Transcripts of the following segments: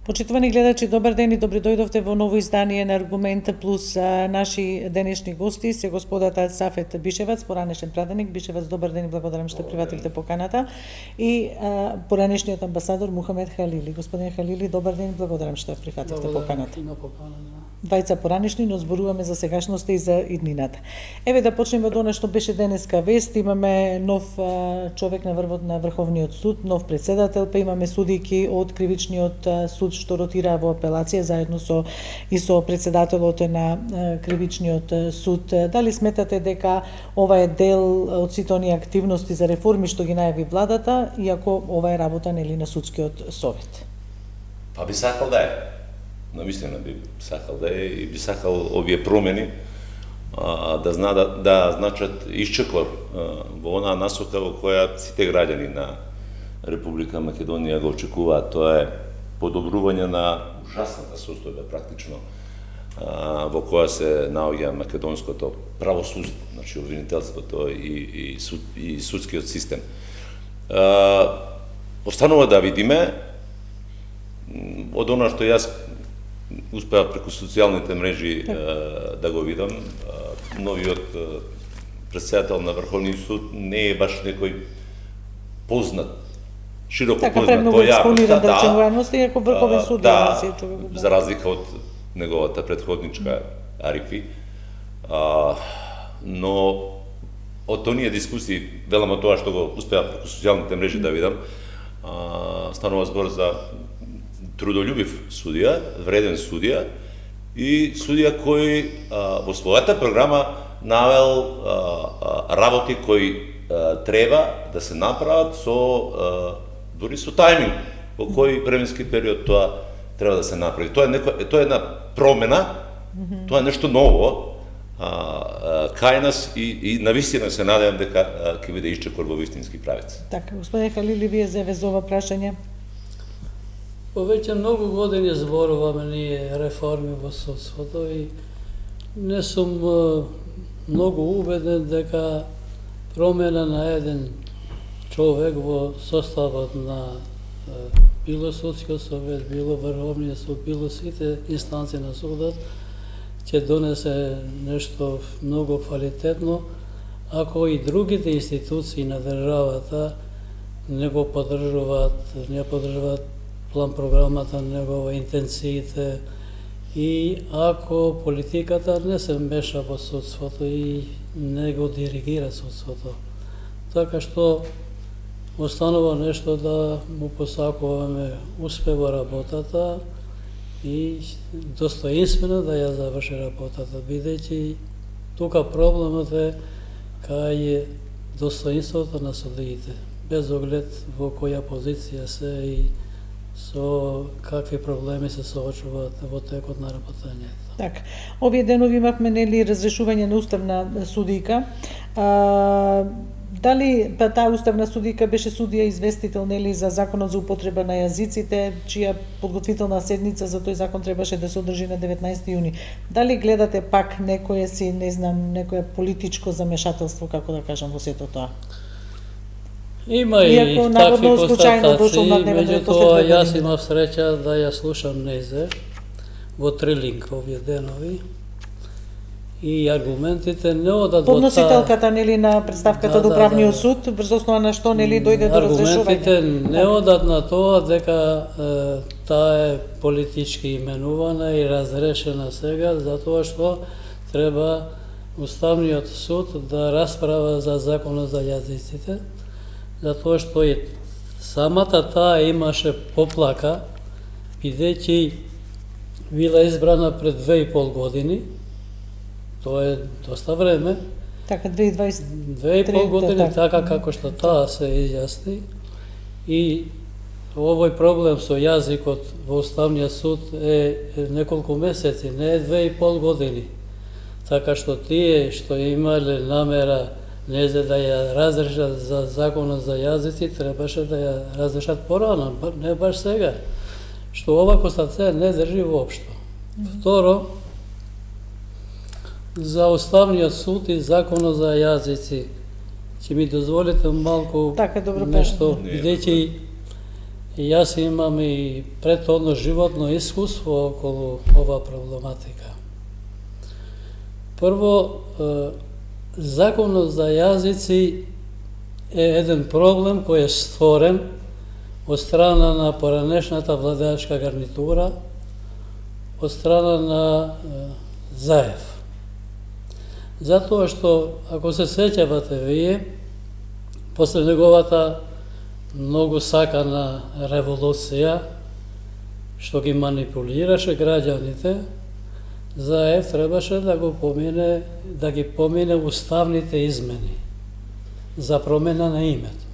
Почитувани гледачи, добар ден и добре дојдовте во ново издание на Аргумент плюс. Наши денешни гости се господата Сафет Бишевац, поранешен пратеник. Бишевац, добар ден и благодарам што прифативте поканата. И поранешниот амбасадор Мухамед Халили. Господин Халили, добар ден и благодарам што прифативте поканата. Двајца поранешни, но зборуваме за сегашноста и за иднината. Еве да почнеме од она што беше денеска вест. Имаме нов човек на врвот на Врховниот суд, нов председател, па имаме судики од Кривичниот суд што ротира во апелација заедно со председателот на Кривичниот суд. Дали сметате дека ова е дел од сите оние активности за реформи што ги најави владата, иако ова е работа нели на судскиот совет? Па би сакал да е. Навистина би сакал да е и би сакал овие промени да значат исчекор во онаа насока во која сите граѓани на Република Македонија го очекуваат. Тоа е подобрување на ужасната состојба практично во која се наоѓа македонското правосудство, значи обвинителството и судскиот систем. Останува да видиме од она што јас успеав преку социјалните мрежи да го видам, новиот председател на Врховниот суд не е баш некој познат, широко познат по јавноста, иако Врховен суд за разлика од неговата претходничка Арифи, но од оние дискусии, велам од тоа што го успеав преку социјалните мрежи да видам, станува збор за трудолюбив судија, вреден судија и судија кој во својата програма навел работи кои треба да се направат со дури со тајминг во кој временски период тоа треба да се направи. Тоа е една промена, тоа е нешто ново кај нас и навистина се надевам дека ќе биде исчекор во вистински правец. Така, господин Халили, вие за ова прашање? Повеќе многу години зборуваме ние реформи во судството и не сум многу убеден дека промена на еден човек во составот на било судскиот совет, било Врховниот суд, било сите инстанции на судот ќе донесе нешто многу квалитетно, ако и другите институции на државата не го поддржуваат план програмата негова, интенциите и ако политиката не се меша во судството и не го диригира судството. Така што останува нешто да му посакуваме успех во работата и достоинствено да ја заврши работата, бидејќи тука проблемот е кај достоинството на судиите, без оглед во која позиција се и со какви проблеми се соочуваат во текот на работењето. Така. Овие денови имавме нели разрешување на уставна судика. Дали таа уставна судика беше судија известител нели за законот за употреба на јазиците, чија подготвителна седница за тој закон требаше да се одржи на 19 јуни. Дали гледате пак некое политичко замешателство, како да кажам, во сето тоа? Има и такви констатации, меѓутоа јас имав среќа да ја слушам незе во Трилинг овие денови и аргументите не одат во таа... Подносителката нели на представката до Управниот суд, врз основа на што нели дојде до разрешување. Аргументите не одат на тоа дека таа е политички именувана и разрешена сега, затоа што треба Уставниот суд да расправа за законот за јазиците, затоа што и самата таа имаше поплака, бидејќи била избрана пред 2,5 години, тоа е доста време. Така, 2020. 2,5 години, така како што таа се изјасни. И овој проблем со јазикот во Уставниот суд е неколку месеци, не е 2,5 години. Така што тие што имале намера незе да ја разрешат за законот за јазици, требаше да ја разрешат порано, не баш сега. Што ова констатација не држи воопшто. Второ, за Уставниот суд и законот за јазици, ќе ми дозволите малку нешто, бидејќи и јас имам и претходно животно искуство околу ова проблематика. Прво, законот за јазици е еден проблем кој е створен од страна на поранешната владеачка гарнитура, од страна на Заев. Затоа што, ако се сеќавате вие, после неговата многу сакана револуција, што ги манипулираше граѓаните, Заев требаше да ги помине уставните измени за промена на името.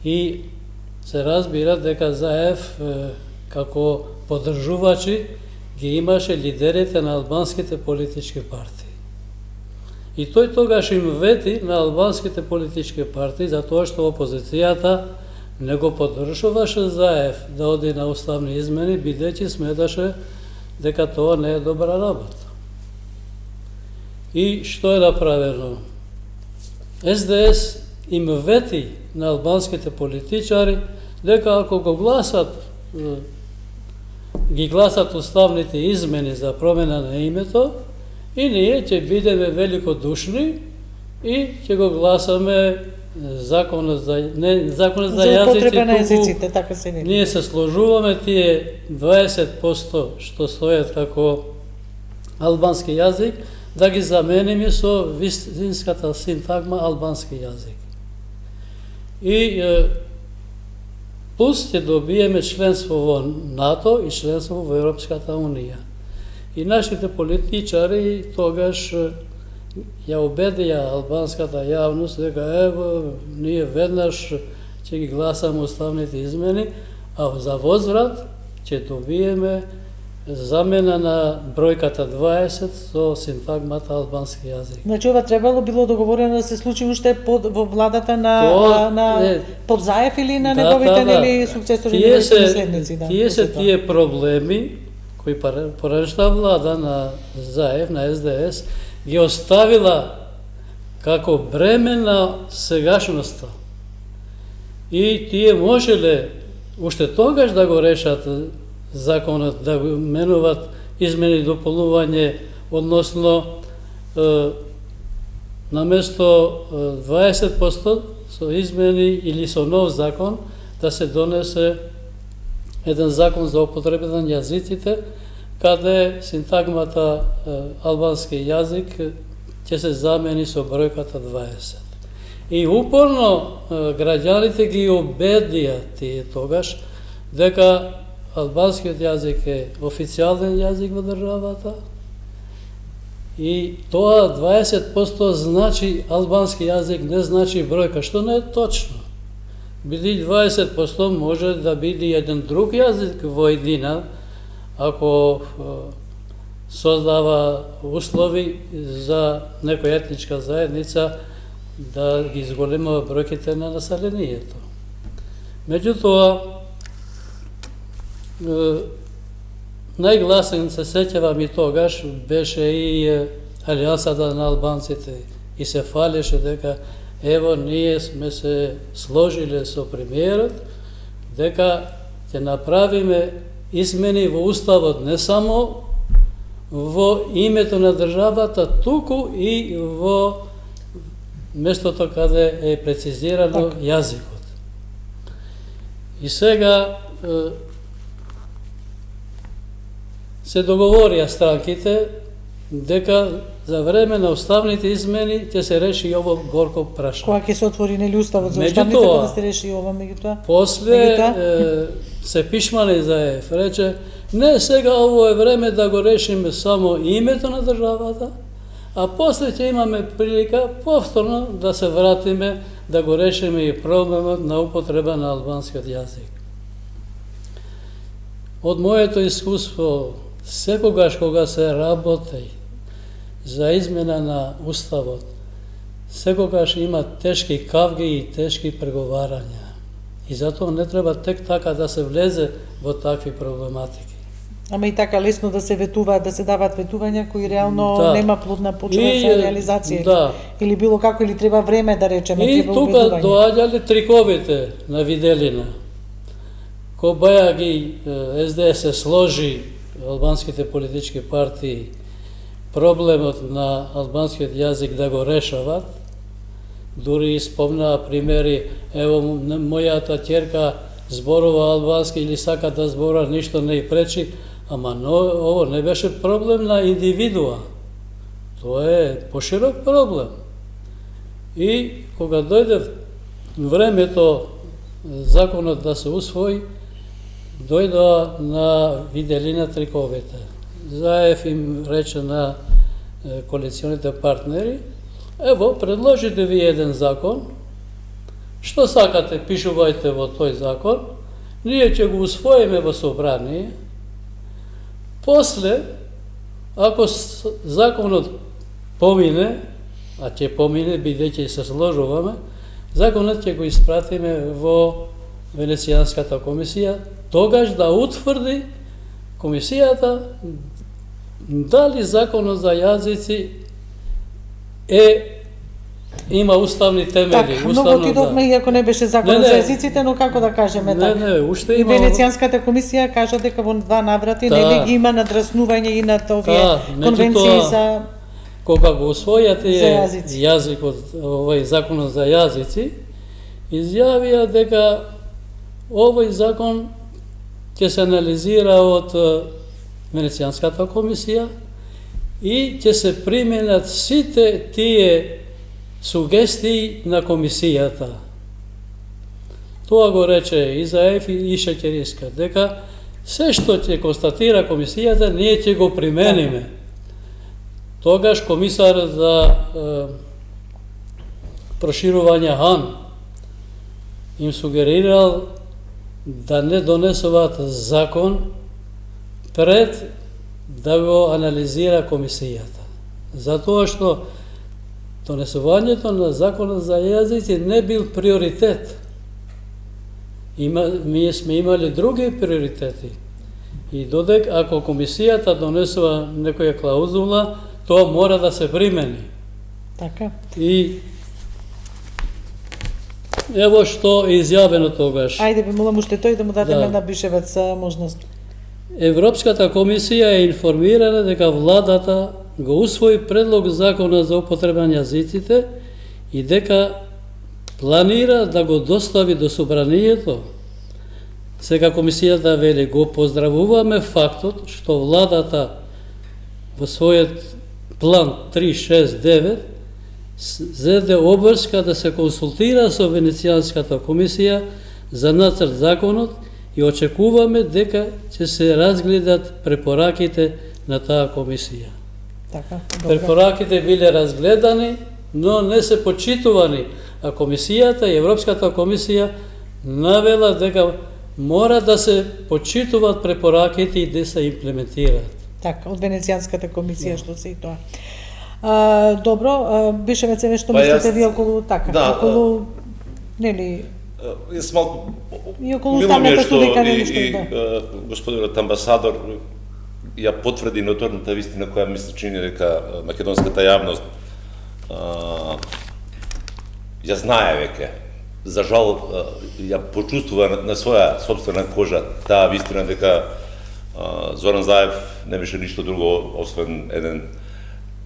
И се разбира дека Заев како поддржувачи ги имаше лидерите на албанските политички партии. И тој тогаш им вети на албанските политички партии затоа што опозицијата не го поддржуваше Заев да оди на уставни измени, бидејќи сметаше дека тоа не е добра работа. И што е направено? СДС им вети на албанските политичари дека ако ги гласат уставните измени за промена на името, и ние ќе бидеме великодушни и ќе го гласаме законот за употреба на јазици, езиците, така се вели. ние се сложуваме тие 20% што стојат како албански јазик, да ги замениме со вистинската синтагма албански јазик. И плюс ќе добиеме членство во НАТО и членство во Европската Унија. И нашите политичари тогаш ја убедија албанската јавност дека ево, ние веднаш ќе ги гласаме уставните измени, а за возврат ќе добиеме замена на бројката 20 со синтагмата албански јазик. Значи ова било договорено да се случи уште во владата на под Заев или на неговите нели сукцесори или наследници, да. Тие се тие проблеми кои поранешна влада на Заев, на СДС, ги оставила како бреме на сегашноста. И тие можеле уште тогаш да го решат законот, да го менуват измени и дополнување, односно наместо 20% со измени или со нов закон, да се донесе еден закон за употреба на јазиците, каде синтагмата албански јазик ќе се замени со бројката 20. И упорно граѓаните ги убедија тие тогаш дека албанскиот јазик е официјален јазик во државата и тоа 20% значи албански јазик, не значи бројка, што не е точно. Биди 20% може да биде еден друг јазик во едина, ако создава услови за некоја етничка заедница да ги изголемува бројките на населението. Меѓутоа, најгласен се сеќавам и тогаш беше и Алијансата на албанците и се фалеше дека ево ние сме се сложиле со премиерот дека ќе направиме измени во уставот не само во името на државата, туку и во местото каде е прецизирано јазикот. И сега се договорија странките дека за време на уставните измени ќе се реши и ово горко прашање. Кога ќе се отвори нели уставот за уставните, да се реши и ова меѓутоа? После се пишмани Заев, рече, не сега ово е време да го решиме само името на државата, а после ќе имаме прилика повторно да се вратиме да го решиме и проблемот на употреба на албанскиот јазик. Од моето искуство, секогаш кога се работи за измена на уставот, секогаш има тешки кавги и тешки преговарања. И затоа не треба тек така да се влезе во такви проблематики. Ама и така лесно да се ветуваат, да се даваат ветувања кои реално нема плодна почва за реализација. Да. Или било како, или треба време да речеме, и треба тука доаѓале триковите на Виделина. баја ги СДС се сложи албанските политички партии проблемот на албанскиот јазик да го решават, дури спомнаа примери, ево мојата ќерка зборува албански или сака да зборува, ништо не ја пречи, ама ово не беше проблем на индивидуа. Тоа е поширок проблем. И кога дојде времето законот да се усвои, дојдоа на виделина триковите. Заев им рече на коалиционите партнери, ево, предложите ви еден закон, што сакате, пишувајте во тој закон, ние ќе го усвоиме во собрание, после, ако законот помине, а ќе помине, бидејќи се сложуваме, законот ќе го испратиме во Венецијанската комисија, тогаш да утврди комисијата дали законот за јазици има уставни темели. Така, многу отидовме, иако не беше законот за јазиците, но како да кажеме така. Не, уште и има. Венецијанската комисија кажа дека во два наврати нели ги има надраснување и над овие конвенции за кога го усвојате јазици. овој законот за јазици, изјавија дека овој закон ќе се анализира од Венецијанската комисија и ќе се применат сите тие сугестии на комисијата. Тоа го рече и Заев и Шекериска, дека се што ќе констатира комисијата, ние ќе го примениме. Тогаш комисар за проширување Хан им сугерирал да не донесуваат закон пред да го анализира комисијата. Затоа што донесувањето на законот за јазици не бил приоритет. Ние сме имали други приоритети. И додека ако комисијата донесува некоја клаузула, тоа мора да се примени. Така. И ево што е изјавено тогаш. Ајде би молам уште тој да му дадеме на Бишевец можност. Европската комисија е информирана дека владата го усвои предлог закона за употреба на јазиците и дека планира да го достави до собранието. Сега комисијата вели го поздравуваме фактот што владата во својот план 369 зеде обврска да се консултира со Венецијанската комисија за нацрт законот и очекуваме дека ќе се разгледат препораките на таа комисија. Така, препораките биле разгледани, но не се почитувани, а комисијата и Европската комисија навела дека мора да се почитуваат препораките и да се имплементираат. Така, од Венецијанската комисија што се и тоа. Добро, Бишевец, што мислите ви околу така, околу нели Јас малку и околу уставната судика нешто и господинот амбасадор ја потврди ноторната вистина која ми се чини дека македонската јавност ја знае веќе. За жал ја почувствува на своја собствена кожа таа вистина дека Зоран Заев не беше ништо друго освен еден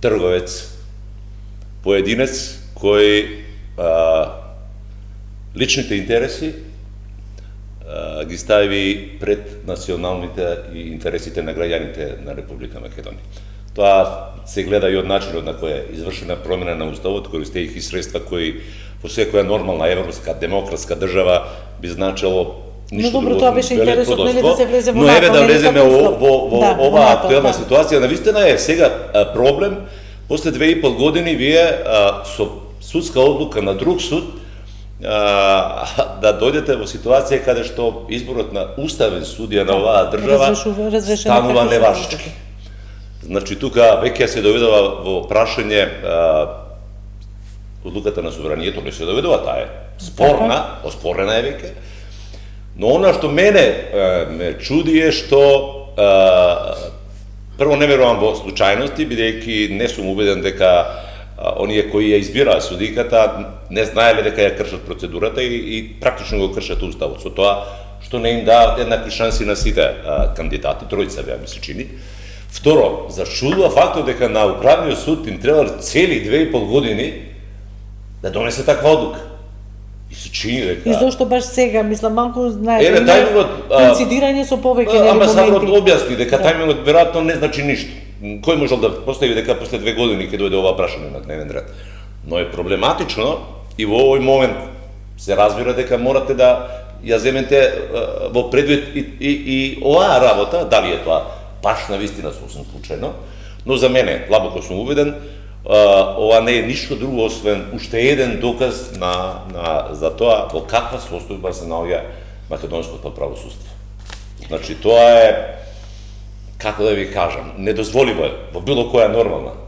трговец, поединец кој личните интереси ги стави пред националните и интересите на граѓаните на Република Македонија. Тоа се гледа и од начинот на кој е извршена промена на уставот, користејќи средства кои во секоја нормална европска демократска држава би значело ништо друго. Но добро, тоа беше интересот, нели да се влезе во Но еве да влеземе во оваа актуелна да. ситуација. Навистина е сега проблем, после 2,5 години вие со судска одлука на друг суд да дојдете во ситуација каде што изборот на уставен судија на оваа држава станува неважечки. Значи тука веќе се доведува во прашање одлуката на собранието, не се доведува, таа е спорна, оспорена е веќе. Но она што мене ме чуди е што прво не верувам во случајности, бидејќи не сум убеден дека оние кои ја избираа судиката не знаеле дека ја кршат процедурата и практично го кршат уставот со тоа што не им даваат еднакви шанси на сите кандидати, тројца беа ми се чини. Второ, зачудува фактот дека на Управниот суд им требале цели 2,5 години да донесе таква одлука. И се чини дека... И зошто баш сега, мислам, малку, знаеш, Еве, тајмингот... Концидирање со повеќе нели Амбасадорот моменти. објасни дека тајмингот веројатно не значи ништо. Кој можел да постави дека после 2 години ќе дојде ова прашање на дневен ред. Но е проблематично и во овој момент се разбира дека морате да ја земете во предвид и оваа работа, дали е тоа баш на вистина сосем случајно, но за мене, длабоко сум убеден, ова не е ништо друго освен уште еден доказ за тоа во каква состојба се наоѓа македонското правосудство. Значи тоа е, како да ви кажам, недозволиво во било која нормална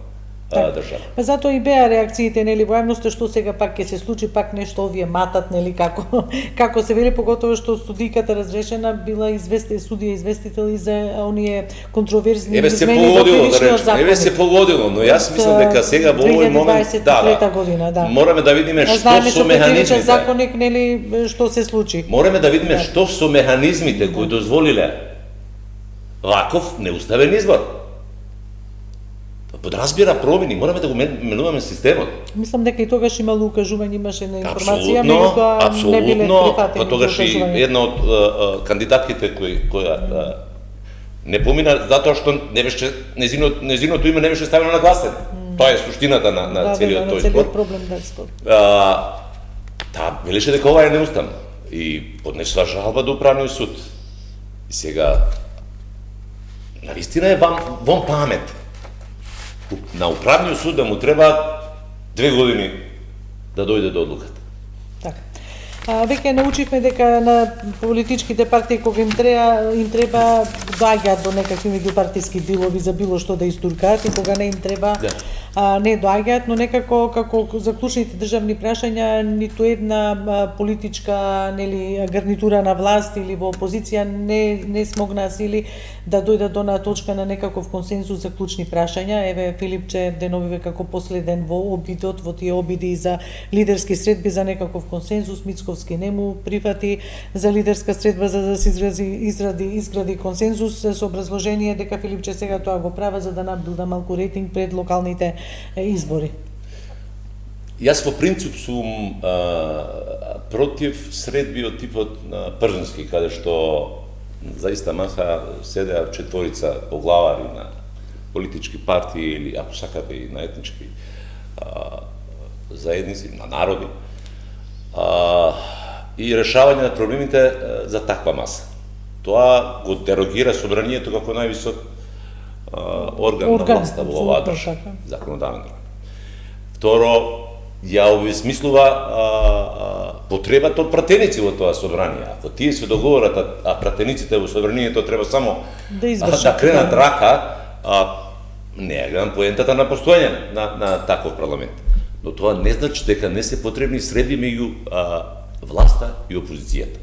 држава. Па затоа и беа реакциите нели во јавноста што сега пак ќе се случи пак нешто овие матат нели како се вели, поготово што студијката разрешена била судија известител и за оние контроверзни измени во Кривичниот закон. Еве се погодило, но јас мислам дека сега во овој момент 2023 година, да. Мораме да видиме што знаеме со механизмите. законник нели што се случи. Мораме да видиме што со механизмите кои дозволиле ваков неуставен избор. Подразбира промени, мораме да го менуваме системот. Мислам дека и тогаш имало укажување, имаше на информација, меѓутоа не биле прифатени. Па тогаш и една од кандидатките која не помина затоа што не беше незиното име не беше ставено на гласење. Тоа е суштината на целиот тој спор. Проблем да спор. Таа велеше дека ова е неуставно и поднесла жалба до Управниот суд. И сега навистина е вон памет. На Управниот суд да му треба 2 години да дојде до одлуката. Така. Веќе научивме дека на политичките партии кога им треба доаѓаат до некакви меѓупартиски дилови за било што да истуркаат и кога не им треба не доаѓаат, но некако како за клучните државни прашања ниту една политичка нели гарнитура на власт или во опозиција не смогнаа сили да дојдат до на точка на некаков консензус за клучни прашања. Еве Филипче деновиве како последен во обидот, во тие обиди за лидерски средби за некаков консензус, Мицковски не му прифати за лидерска средба за да се изгради консензус со образложение дека Филипче сега тоа го права за да набилда малку рейтинг пред локалните избори. Јас во принцип сум против средби од типот на Пржински, каде што заиста маса седеа четворица поглавари на политички партии или, ако сакате, и на етнички заедници, на народи, и решавање на проблемите за таква маса. Тоа го дерогира собранието како највисок орган на власта во оваа држава, законодавен орган. Второ, ја обесмислува потребата од пратеници во тоа собрание. Ако тие се договорат, а пратениците во собранието треба само да кренат рака, не ја гледам поентата на постоење на таков парламент. Но тоа не значи дека не се потребни средби меѓу власта и опозицијата.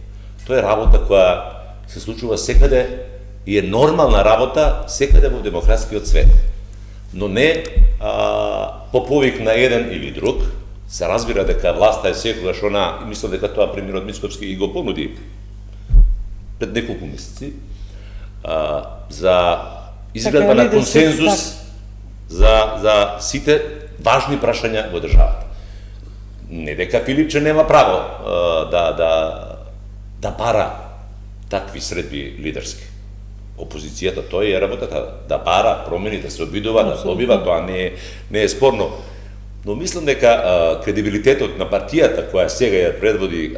Тоа е работа која се случува секаде и е нормална работа секаде во демократскиот свет. Но не по повик на еден или друг. Се разбира дека власта е секогаш она, и мислам дека тоа премиерот Мицковски и го понуди пред неколку месеци, за изградба на консензус за сите важни прашања во државата. Не дека Филипче нема право да бара такви средби лидерски. Опозицијата тоа е работата, да бара промени, да се обидува, да добива, тоа не е спорно. Но мислам дека кредибилитетот на партијата која сега ја предводи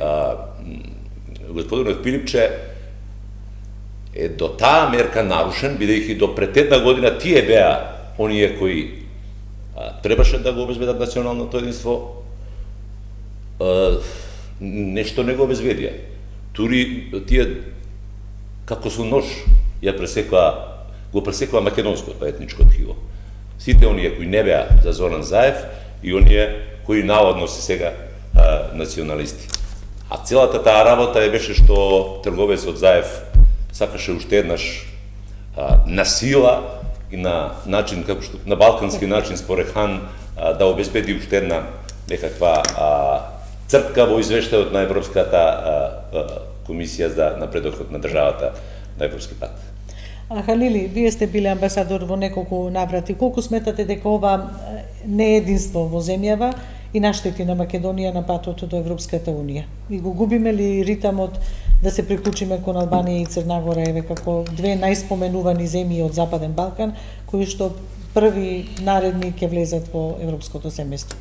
господинот Филипче е до таа мерка нарушен, бидејќи до пред една година тие беа оние кои требаше да го обезбедат националното единство, нешто не го обезбедија. Тури тие како со нож го пресекува македонското етничко тkiво. Сите оние кои не беа за Зоран Заев и оние кои наводно се сега националисти. А целата таа работа беше што трговецот Заев сакаше уште еднаш на сила и на начин, како што на балкански начин според Хан, да обезбеди уште една некаква цртка во извештајот на Европската комисија за напредокот на државата на европски пат. Халили, вие сте биле амбасадор во неколку наврати. Колку сметате дека ова неединство во земјава и наштети на Македонија на патот до Европската Унија? И го губиме ли ритамот да се приклучиме кон Албанија и Црна Гора, еве како две најспоменувани земји од Западен Балкан, кои што први наредни ќе влезат во европското семејство?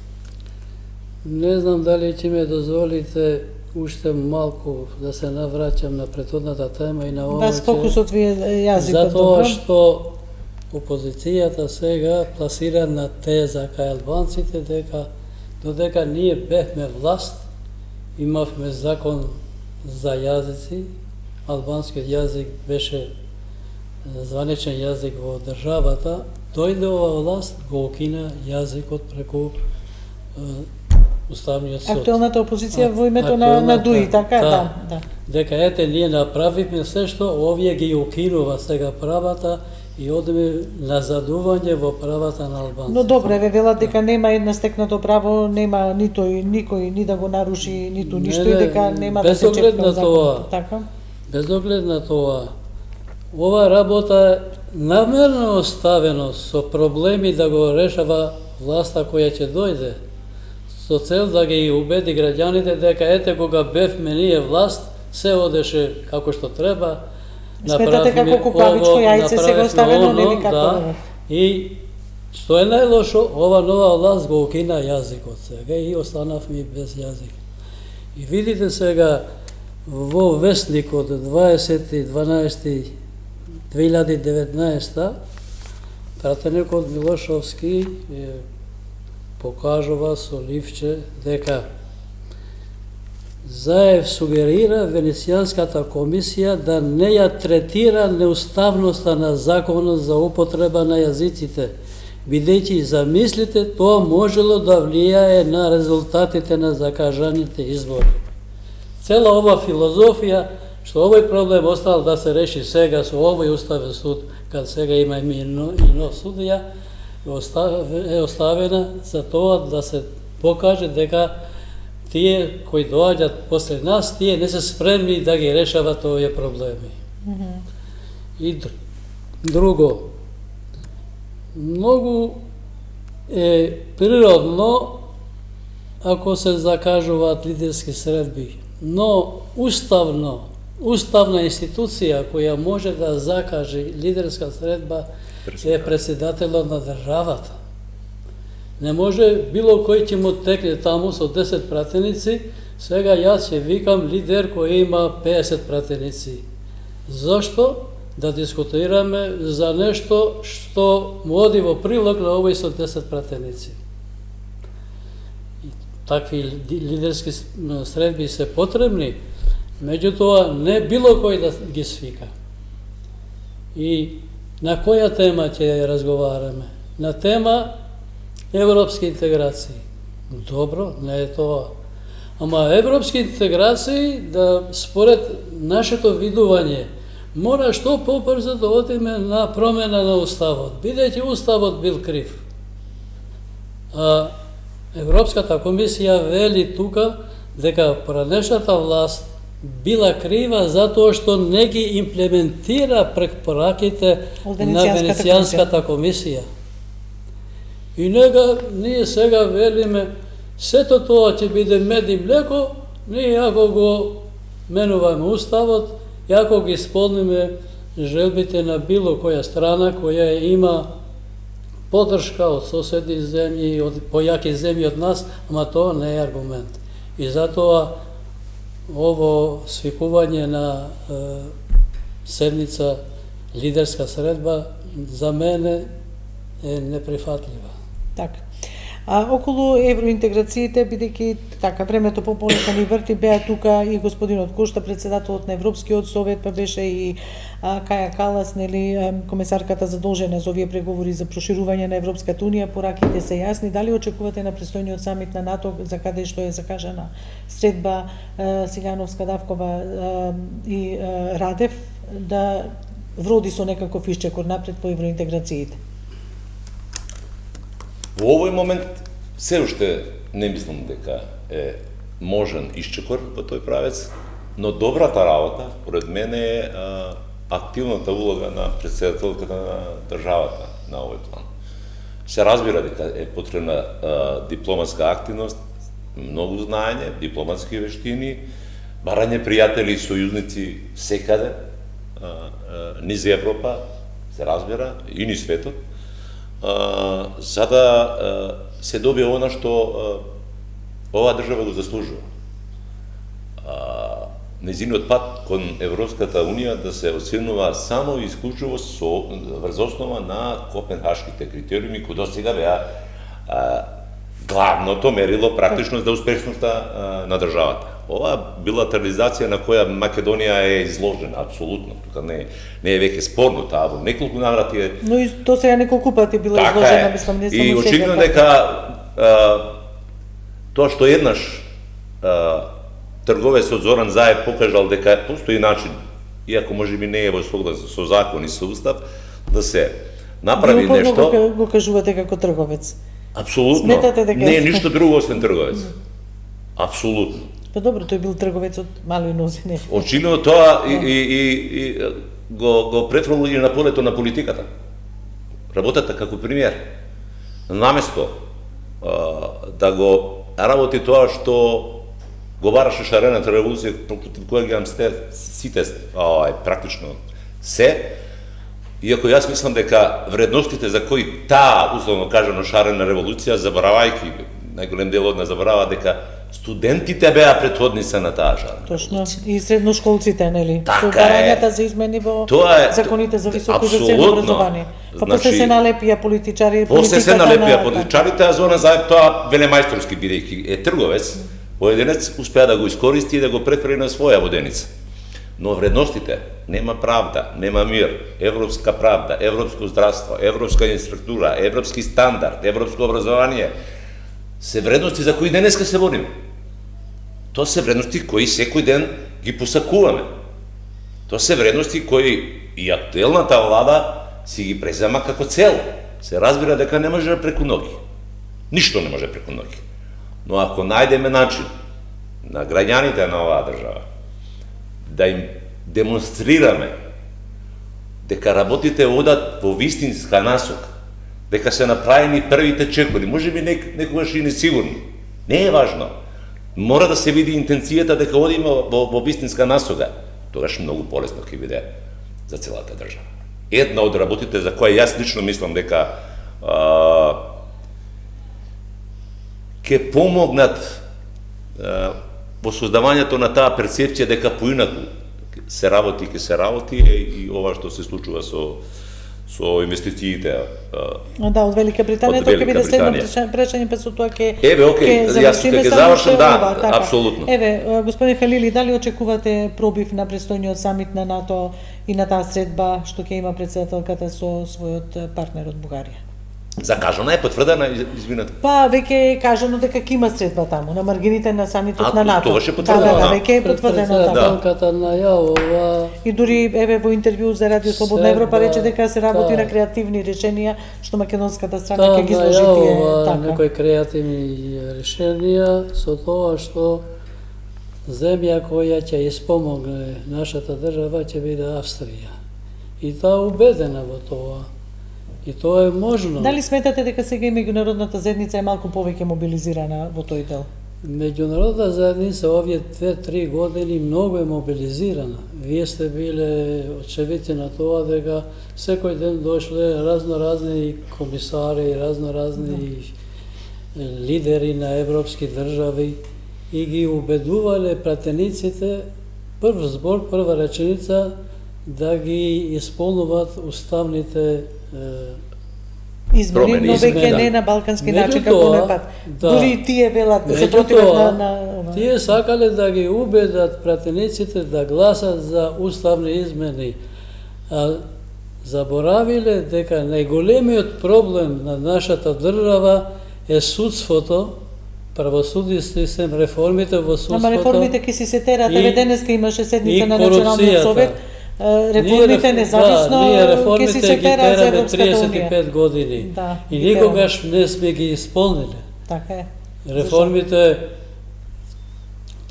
Не знам дали ќе ме дозволите уште малку да се навраќам на претhodната тема и на ова. Вас фокусот ви е јазикот, затоа добро? што опозицијата сега пласира на теза кај албанците дека додека ние бевме власт, имавме закон за јазици, албанскиот јазик беше званичен јазик во државата, дојде ова власт, го окина јазикот преку Уставниот суд. Актуелната опозиција во името на ДУИ, така? Да. Дека ете, ние направивме се што овие ги укинува сега правата и одиме назадување во правата на албанците. Но добро, еве велат дека нема една стекнато право, нема никој ни да го наруши, ниту ништо и дека нема да се чепка законот. Така? Без оглед на тоа, ова работа намерно оставено со проблеми да го решава власта која ќе дојде, со цел да ги убеди граѓаните дека ете кога бевме ние власт, се одеше како што треба. Сметате како купавичко јајце сега оставено, нели како? Да. И што е најлошо, ова нова власт го укина јазикот сега и останавме без јазик. И видите сега во вестникот 20.12.2019 пратеникот Милошовски покажува со ливче дека Заев сугерира Венецијанската комисија да не ја третира неуставноста на законот за употреба на јазиците, бидејќи замислите тоа можело да влијае на резултатите на закажаните избори. Цела ова филозофија, што овој проблем остал да се реши сега со овој уставен суд, кад сега има и нов судија, е оставена за тоа да се покаже дека тие кои доаѓаат после нас, тие не се спремни да ги решават овие проблеми. И друго, многу е природно ако се закажуваат лидерски средби, но уставна институција која може да закаже лидерска средба е председателот на државата. Не може било кој ќе му текне таму со 10 пратеници, сега јас ќе викам лидер кој има 50 пратеници. Зошто? Да дискутираме за нешто што му оди во прилог на овој со 10 пратеници. И такви лидерски средби се потребни, меѓутоа не било кој да ги свика. И на која тема ќе разговараме? На тема европски интеграции. Добро, не е тоа. Ама европски интеграции, да според нашето видување, мора што побрзо да одиме на промена на уставот, бидејќи уставот бил крив. А Европската комисија вели тука дека поранешната власт била крива затоа што не ги имплементира препораките на Венецијанската комисија. И ние сега велиме, сето тоа ќе биде мед и млеко, ние ако го менуваме уставот, и ако ги исполниме желбите на било која страна која има поддршка од соседни земји, од појаки земји од нас, ама тоа не е аргумент. И затоа ово свикување на седница лидерска средба за мене е неприфатлива. Така. Околу евроинтеграциите, бидејќи така времето пополека ни врти, беа тука и господинот Кошта, председателот на Европскиот совет, па беше и Каја Калас, нели, комесарката задолжена за овие преговори за проширување на Европската унија. Пораките се јасни. Дали очекувате на престојниот самит на НАТО, за каде што е закажана средба Силјановска, Давкова и Радев, да вроди со некаков исчекор напред во евроинтеграциите? Во овој момент се уште не мислам дека е можен исчекор во тој правец. Но добрата работа, според мене, е активната улога на председателката на државата на овој план. Се разбира дека е потребна дипломатска активност, многу знаење, дипломатски вештини, барање пријатели и сојузници секаде, низ Европа, се разбира, и низ светот, за да се добие она што оваа држава го заслужува. Нејзиниот пат кон Европската Унија да се оценува само и исклучиво врз основа на копенхашките критериуми, кои досега беа главното мерило практично за успешноста на државата. Ова билатерализација на која Македонија е изложена, апсолутно, тука не е веќе спорно, таа во неколку наврати е... Но и то сега неколку пати било изложено, мислам, не само и очигледно дека тоа што еднаш трговец од Зоран Заев покажал дека постои начин, иако можеби не е во согласие со закон и со устав, да се направи нешто. Го кажувате како трговец. Апсолутно. Сметате дека не е ништо друго освен трговец. Апсолутно. Па добро, тој бил трговец од мало и нози, не. Очигледно тоа и го префрло и на полето на политиката. Работата како премиер. Наместо да го работи тоа што го бараше шарената револуција против која ги сите практично се, иако јас мислам дека вредностите за кои таа, условно кажано, шарена револуција, заборавајќи, најголем дел од нас заборава дека студентите беа претходници на таа шарена. Точно, и средношколците, нели? Така со барањата за измени во законите за високо и за средно образование. Па после се налепија политичари, после се налепија политичарите, а Зоран Заев тоа велемајсторски бидејќи е трговец, поединец успеа да го искористи и да го претвори на своја воденица. Но вредностите, нема правда, нема мир, европска правда, европско здравство, европска инфраструктура, европски стандард, европско образование, се вредности за кои денеска се бориме. Тоа се вредности кои секој ден ги посакуваме. Тоа се вредности кои и актуелната влада си ги презема како цел. Се разбира дека не може преку ноги. Ништо не може преку ноги. Но ако најдеме начин на граѓаните на оваа држава да им демонстрираме дека работите одат во вистинска насока, дека се направени првите чекори, можеби некогаш и несигурни, не е важно. Мора да се види интенцијата дека одиме во вистинска насока, тогаш многу полесно ќе биде за целата држава. Една од работите за која јас лично мислам дека ќе помогнат во создавањето на таа перцепција дека поинаку се работи, и ова што се случува со инвестициите. Да, од Велика Британија, тоа ќе биде следно прашање, па со тоа ќе завршиме, да, апсолутно. Еве, господин Халили, дали очекувате пробив на престојниот самит на НАТО и на таа средба што ќе има председателката со својот партнер од Бугарија? Закажана е, потврдена, извинете. Па, веќе е кажано дека ќе има средба таму, на маргините на самитот на НАТО. Тогаш е потврдено. Да, веќе е потврдено таму. Председателката најавува. И дури, еве, во интервју за Радио Слободна Европа рече дека се работи на креативни решенија, што македонската страна ќе ги изложи тие така. Некои креативни решенија со тоа што земја која ќе испомогне нашата држава ќе биде Австрија. И таа убедена во тоа. И тоа е можно. Дали сметате дека сега и меѓународната заедница е малку повеќе мобилизирана во тој дел? Меѓународната заедница овие 2-3 години многу е мобилизирана. Вие сте биле очевидци на тоа дека секој ден дошле разноразни комисари, разноразни лидери на европски држави и ги убедувале пратениците прв збор, прва реченица да ги исполнуваат уставните измени, но веќе не на балкански начин како напад. Дури тие велат да се противат на тие сакале да ги убедат пратениците да гласат за уставни измени. А заборавиле дека најголемиот проблем на нашата држава е судството, правосудниот систем, реформите во судството. Ама реформите ќе си се терат, еве денеска имаше седница на Националниот совет. Реформите независно ќе си се терат за Европската Унија. 35 години. И никогаш не сме ги исполниле. Така е. Реформите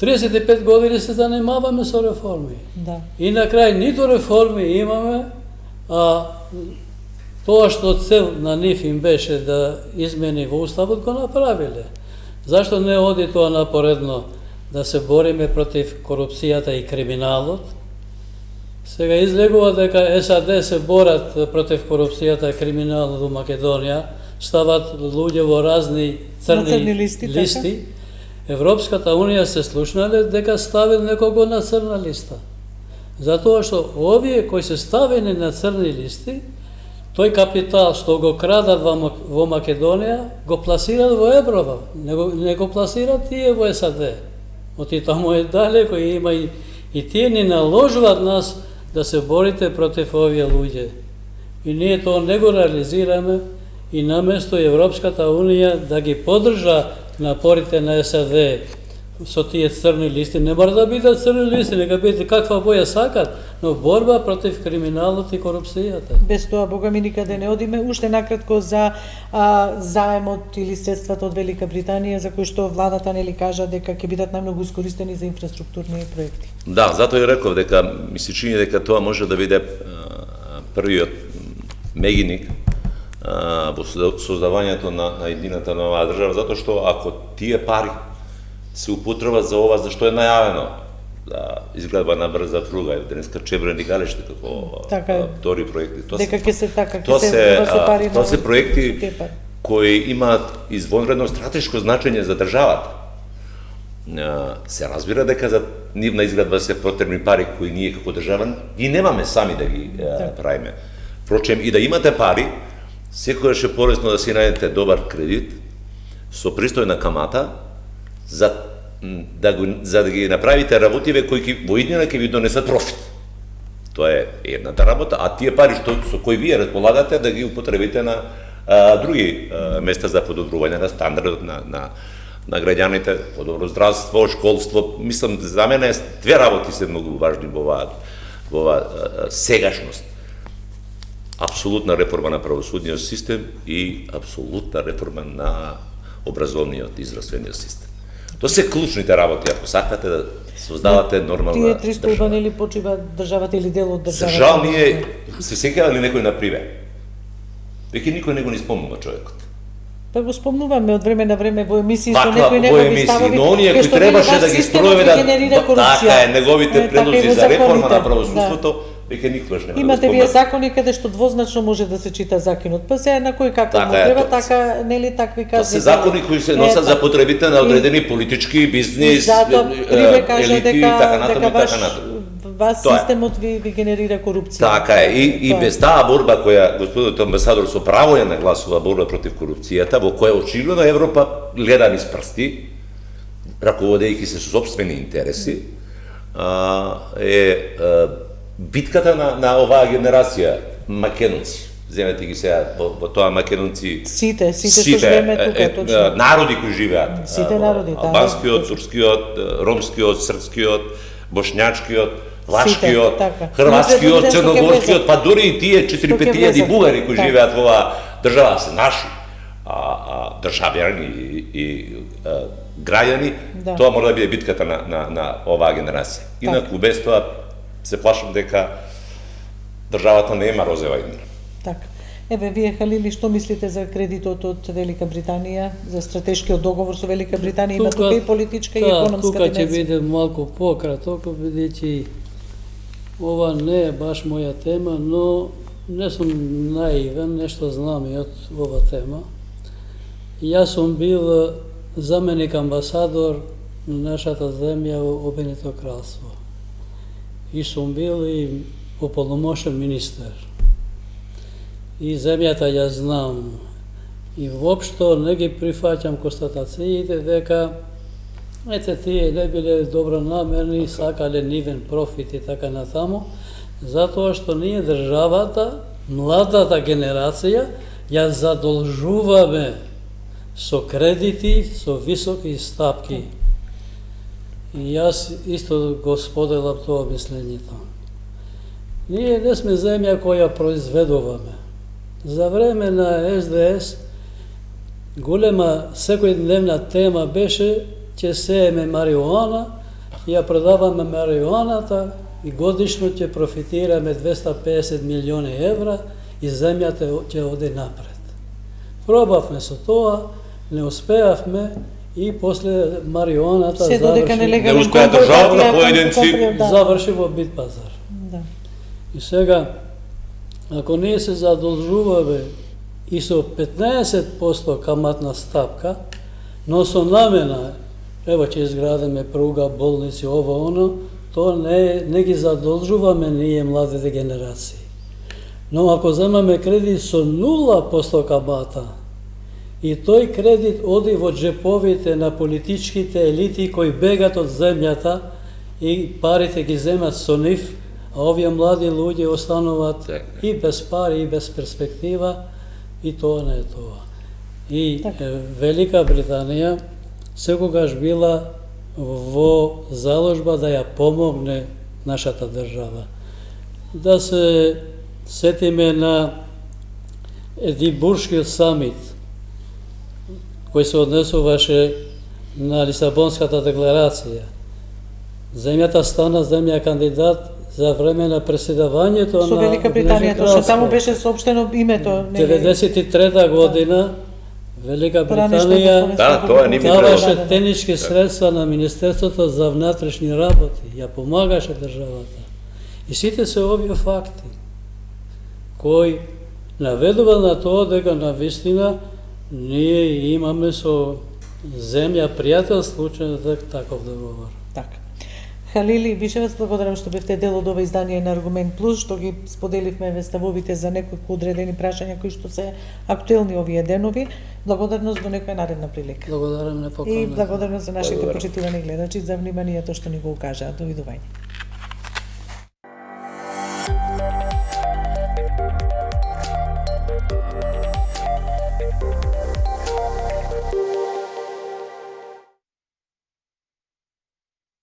35 години се занимаваме со реформи. Да. И на крај ниту реформи имаме, а тоа што цел на нив им беше да измени во уставот го направиле. Зашто не оди тоа напоредно да се бориме против корупцијата и криминалот? Сега излегува дека САД се борат против корупцијата и криминалот во Македонија, стават луѓе во разни црни листи. Европската Унија се слушнале дека ставил некого на црна листа. Затоа што овие кои се ставени на црни листи, тој капитал што го крадат во Македонија, го пласираат во еврова, не го пласираат тие во САД. Оти таму е далеко и има и тие ни наложуваат нас да се борите против овие луѓе. И ние тоа не го реализираме и наместо Европската Унија да ги поддржа напорите на САД со тие црни листи, не мора да бидат црни листи, нека бидат каква боја сакат, но борба против криминалот и корупцијата. Без тоа, Бога ми, никаде не одиме. Уште накратко за заемот или средствата од Велика Британија, за кои што владата нели кажа дека ќе бидат најмногу искористени за инфраструктурни проекти. Да, затоа и реков дека ми се чини дека тоа може да биде првиот мегиник во создавањето на едината нова држава, затоа што ако тие пари се употребат за ова, зашто е најавено да изградба на брза пруга, денеска Чебрен и Галеште како втори проекти. Дека ќе се така, ќе се пари. Тоа се проекти кои имаат извонредно стратешко значење за државата. Се разбира дека за нивна изградба се потребни пари кои ние како држава ги немаме сами да ги правиме. Впрочем, и да имате пари, секогаш е полесно да си најдете добар кредит со пристојна камата за да ги направите работиве кои во иднина ќе ви донесат профит. Тоа е едната работа, а тие пари со кои вие располагате да ги употребите на други места за подобрување на стандардот на граѓаните, подобро здравство, школство. Мислам, за мене две работи се многу важни во оваа сегашност. Апсолутна реформа на правосудниот систем и апсолутна реформа на образовниот и здравствениот систем. Тоа се клучните работи, ако сакате да создавате нормална држава. Тие 300 столба нели почива државата или дел од државата? За жал ние се сеќава ли некој на приве? Веќе никој не го ни спомнува човекот. Па го спомнуваме од време на време во емисии со некои негови ставови. Но оние кои требаше да ги спроведат, така е, неговите предлози за реформа на правосудството, веќе никогаш не го имате вие закони каде што двозначно може да се чита законот. Па се на кој како му треба, така нели такви казни. Тоа се закони кои се носат за потребите на одредени политички, бизнис, елити, така натаму. Вас системот ви генерира корупција. Така е, и без таа борба која господинот амбасадор со право ја нагласува, борба против корупцијата, во која очигледно Европа гледа низ прсти, раководејќи се со сопствени интереси, е битката на оваа генерација македонци. Земете ги сега во тоа македонци. Сите што живееме тука, точно. Народи кои живеат. Сите народи, да. Албанскиот, турскиот, ромскиот, српскиот, боšnjačkiот, влашкиот, хрватскиот, црногорскиот, па дури и тие 4-5 бугари кои живеат во оваа држава се наши државјани и граѓани, тоа мора да биде битката на оваа генерација. Инаку без тоа се плашам дека државата не има розева иднина. Така. Еве, вие, Халили, што мислите за кредитот од Велика Британија, за стратешкиот договор со Велика Британија? Има тука и политичка и економска димензија. Тука ќе биде малку пократко, бидејќи ова не е баш моја тема, но не сум наивен, нешто знам и од ова тема. Јас сум бил заменик амбасадор на нашата земја во Обединето кралство. И сум бил и уполномошен министер. И земјата ја знам. И воопшто не ги прифаќам констатациите дека тие не биле добронамерни, сакале нивен профит и така натаму, затоа што ние државата, младата генерација, ја задолжуваме со кредити, со високи стапки. И јас исто го споделам тоа мислењето. Ние не сме земја која произведуваме. За време на СДС голема секојдневна тема беше ќе сееме мариуана, ја продаваме маријуаната и годишно ќе профитираме 250 милиони евра и земјата ќе оди напред. Пробавме со тоа, не успеавме и после маријуаната Се додека Не нелегален успеа државата, поединци. заврши во бит пазар. Да. И сега, ако ние се задолжуваме и со 15% каматна стапка, но со намена, ево ќе изградиме пруга, болници, ово, оно, то не ги задолжуваме ние младите генерации. Но ако земаме кредит со 0% камата, и тој кредит оди во джеповите на политичките елити кои бегат од земјата и парите ги земат со нив, а овие млади луѓе остануваат и без пари, и без перспектива, и тоа не е тоа. И Велика Британија секогаш била во заложба да ја помогне нашата држава. Да се сетиме на Единбуршкиот самит, кој се однесуваше на Лисабонската декларација. Земјата стана земја кандидат за време на преседавањето Со на Велика Британија, тоа таму беше соопштено името. 93 година Велика Британија Да, тоа не ми даваше технички средства на Министерството за внатрешни работи, ја помагаше државата. И сите се овие факти кои наведува на тоа дека навистина ние имаме со земја пријателство таков договор. Така. Халили Бишевац, благодарам што бевте дел од ова издание на Аргумент Плюс, што ги споделивме ставовите за неколку одредени прашања кои што се актуелни овие денови. Благодарност до некоја наредна прилика. Благодарам на поканата. И благодарност за нашите почитувани гледачи за вниманието што ни го укажаа. Довидување.